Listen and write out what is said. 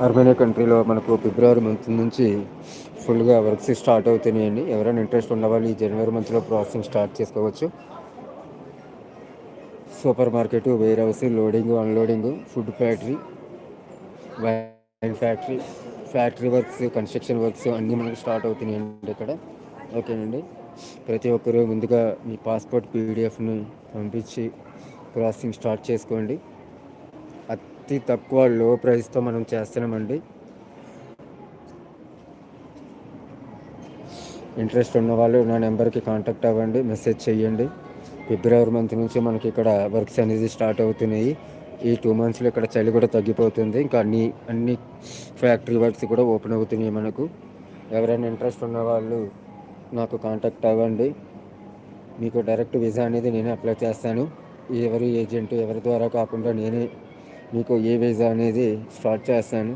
Armenia కంట్రీలో మనకు ఫిబ్రవరి month నుంచి ఫుల్గా వర్క్స్ స్టార్ట్ అవుతున్నాయండి. ఎవరైనా ఇంట్రెస్ట్ ఉన్న వాళ్ళు ఈ జనవరి మంత్లో ప్రాసెసింగ్ స్టార్ట్ చేసుకోవచ్చు. Supermarket, warehouse, loading, unloading, food factory, wine factory, factory works, construction works అన్నీ మనకు స్టార్ట్ అవుతున్నాయండి ఇక్కడ. ఓకేనండి. ప్రతి ఒక్కరూ ముందుగా మీ పాస్పోర్ట్ పీడిఎఫ్ని పంపించి ప్రాసెసింగ్ స్టార్ట్ చేసుకోండి. అతి తక్కువ లో ప్రైస్తో మనం చేస్తున్నామండి. ఇంట్రెస్ట్ ఉన్న వాళ్ళు నా నెంబర్కి కాంటాక్ట్ అవ్వండి, మెసేజ్ చేయండి. ఫిబ్రవరి మంత్ నుంచి మనకి ఇక్కడ వర్క్స్ అనేది స్టార్ట్ అవుతున్నాయి. ఈ 2 monthsలో ఇక్కడ చలి కూడా తగ్గిపోతుంది. ఇంకా అన్ని ఫ్యాక్టరీ వర్క్స్ కూడా ఓపెన్ అవుతున్నాయి మనకు. ఎవరైనా ఇంట్రెస్ట్ ఉన్న వాళ్ళు నాకు కాంటాక్ట్ అవ్వండి. మీకు డైరెక్ట్ వీసా అనేది నేనే అప్లై చేస్తాను. ఎవరి ఏజెంట్ ఎవరి ద్వారా కాకుండా నేనే మీకు ఏ వీసా అనేది స్టార్ట్ చేస్తాను.